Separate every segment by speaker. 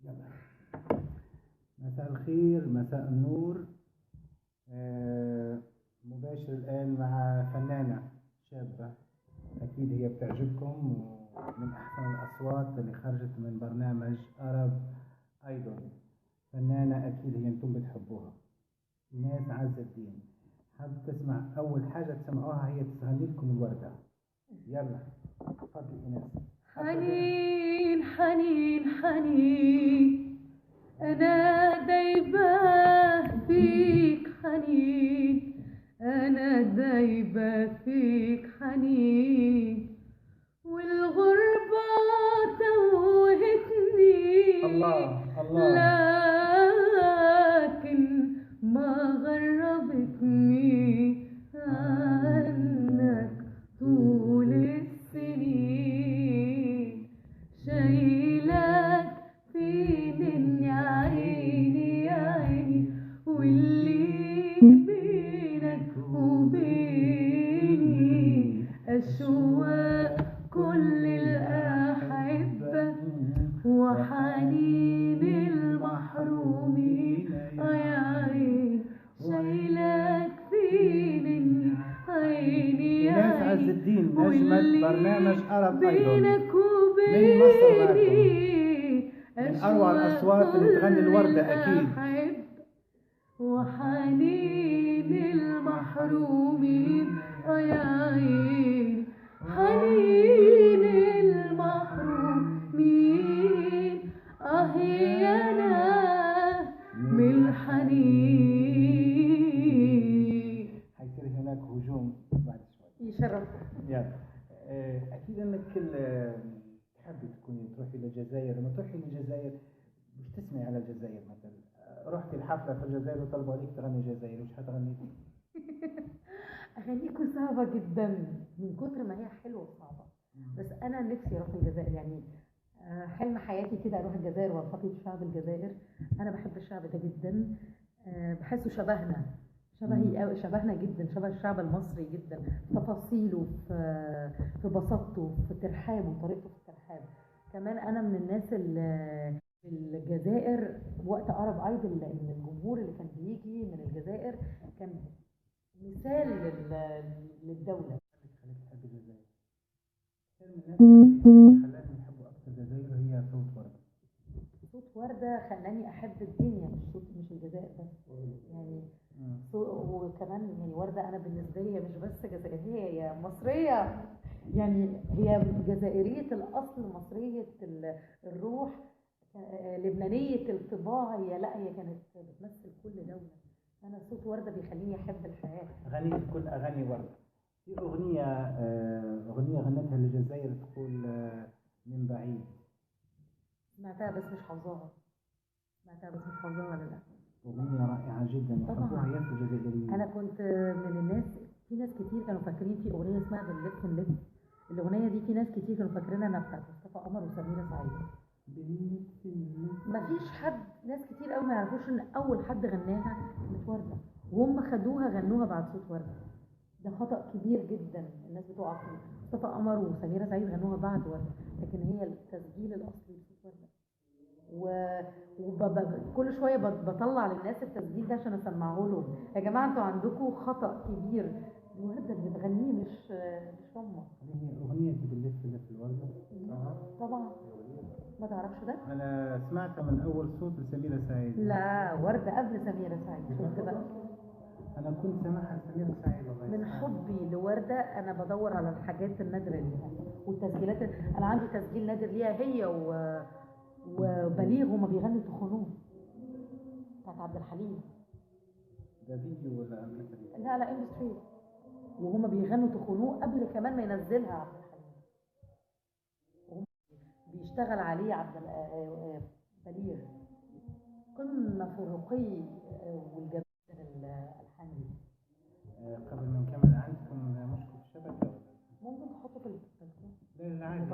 Speaker 1: يلا. مساء الخير، مساء النور. مباشر الآن مع فنانة شابة، أكيد هي بتعجبكم ومن أحسن الأصوات اللي خرجت من برنامج أرب أيدول. فنانة أكيد هي أنتم بتحبوها، إيناس عز الدين. حاب تسمع أول حاجة تسمعوها هي تغني لكم الوردة. يلا تفضلي إيناس.
Speaker 2: حنين حنين حنين، أنا دايبة فيك حنين، أنا دايبة فيك حنين، والغربة توهتني.
Speaker 1: الله الله.
Speaker 2: لكن ما غربتني عنك طول السنين. شايلك فين يا عيني يا عيني، واللي بينك وبيني أشواق كل الأحبة وحنين المحرومين. يا عين شايلك فين عيني يا
Speaker 1: إيناس عز الدين نجمة برنامج أرب أيدول
Speaker 2: بينك
Speaker 1: من مصر معكم،
Speaker 2: وبيني
Speaker 1: من أروع الأصوات اللي تغني الوردة أكيد.
Speaker 2: وحنين المحرومين. يا عين حنين المحرومين، هي أنا من الحنين.
Speaker 1: حيصير هناك هجوم بعد شوي.
Speaker 2: يشرف.
Speaker 1: يلا. أكيد أنك تحبي تكوني تروحي للجزائر. لما تروحي للجزائر مش تسمعي على الجزائر مثلا، رحتي الحفلة في الجزائر وطلبوا عليك تغني جزائري، وش حتغني؟
Speaker 2: أغانيكم صعبة جدا من كتر ما هي حلوة وصعبة، بس أنا نفسي أروح الجزائر. يعني حلم حياتي كده أروح الجزائر وألتقي بشعب الجزائر. أنا بحب الشعب ده جدا، بحسه شبهنا، شبهنا جدا، شبه الشعب المصري جدا في تفاصيله، في بساطته، في ترحابه، طريقته في الترحاب. كمان أنا من الناس اللي في الجزائر وقت أرب أيدول، لأن الجمهور اللي كان بيجي من الجزائر كان مثال للدولة.
Speaker 1: خليك تحبي الجزائر. كثير من الناس اللي خلاني نحبوا أكثر الجزائر هي صوت وردة.
Speaker 2: صوت وردة خلاني أحب الدنيا، مش الجزائر بس. يعني وكمان يعني وردة أنا بالنسبة لي مش بس جزائرية، هي مصرية. يعني هي جزائرية الأصل، مصرية الروح، لبنانية الطباع. هي كانت بتمثل كل دولة. أنا صوت وردة بيخليني أحب الحياة.
Speaker 1: غنيت كل أغاني وردة. في أغنية غنتها للجزائر تقول من بعيد.
Speaker 2: سمعتها بس مش حافظاها ولا لا.
Speaker 1: أغنية رائعة جدا وحبوها يا الجزائريين.
Speaker 2: أنا كنت من الناس، في ناس كتير كانوا فاكرين في أغنية اسمها بنلف نلف. الأغنية دي في ناس كتير كانوا فاكرينها إنها بتاعت مصطفى قمر وسميرة سعيد. مفيش حد، ناس كتير قوي ما يعرفوش إن أول حد غناها كانت وردة، وهم غنوها بعد صوت وردة. ده خطأ كبير جدا الناس بتقع فيه. مصطفى قمر وسميرة سعيد غنوها بعد وردة، لكن هي التسجيل الأصلي لصوت وردة. وكل شويه بطلع للناس التسجيل ده عشان اسمعه لهم. يا جماعه انتوا عندكم خطأ كبير، الوردة اللي بتغنيه مش هم.
Speaker 1: هي أغنية بنلف نلف الوردة.
Speaker 2: طبعا ما تعرفش ده؟
Speaker 1: أنا سمعتها من أول صوت لسميرة سعيد.
Speaker 2: لا، وردة قبل سميرة سعيد. شفت بقى؟
Speaker 1: أنا كنت سامعها لسميرة سعيد.
Speaker 2: من حبي لوردة أنا بدور على الحاجات النادرة ليها والتسجيلات. أنا عندي تسجيل نادر ليها هي وبليغ هما بيغنوا تخنوه بتاعت عبد الحليم.
Speaker 1: ده فيديو ولا أمريكا؟
Speaker 2: لا ام 3، وهما بيغنوا تخنوه قبل كمان ما ينزلها عبد الحليم، وهم بيشتغل عليه بليغ. قمة في الرقي والجمال الحني.
Speaker 1: قبل ما نكمل، عندكم مشكلة الشبكة؟
Speaker 2: ممكن تحطه في البلكون.
Speaker 1: لا عادي.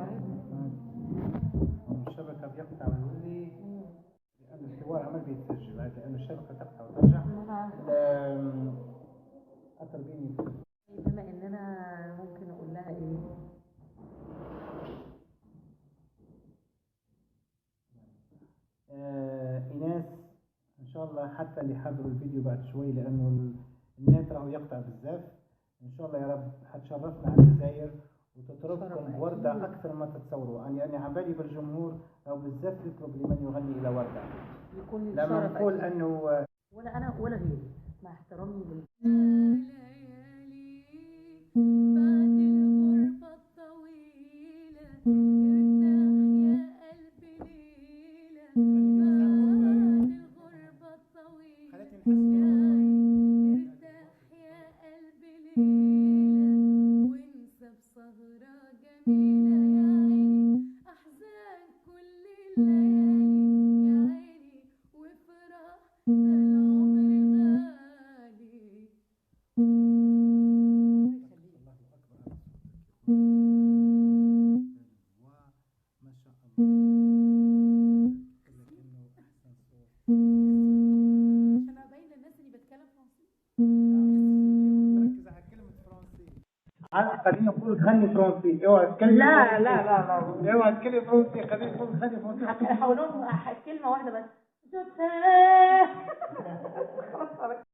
Speaker 1: الشبكة بيقطع ويولي، لأن الحوار عمال بيتسجل، لأن الشبكة تقطع وترجع. أطلبيني
Speaker 2: بما إننا ممكن أقول لها إيه؟
Speaker 1: حتى اللي حضروا الفيديو بعد شوي، لانه النت راهو يقطع بزاف. ان شاء الله يا رب حتشرفنا على الجزائر وتطربكم وردة اكثر ما تتصوروا. يعني عبالي بالجمهور او بالذات يطلب لمن يغني الى وردة.
Speaker 2: يكون
Speaker 1: لما
Speaker 2: الشرف
Speaker 1: نقول
Speaker 2: أكيد.
Speaker 1: انه
Speaker 2: ولا انا ولا غيري، مع احترامي لل
Speaker 1: خلينا نقول غني فرنسي. اوعى تتكلم
Speaker 2: لا لا لا لا
Speaker 1: اوعى تتكلم فرنسي. خلينا نقول غني فرنسي.
Speaker 2: هقول لهم كلمة واحدة بس.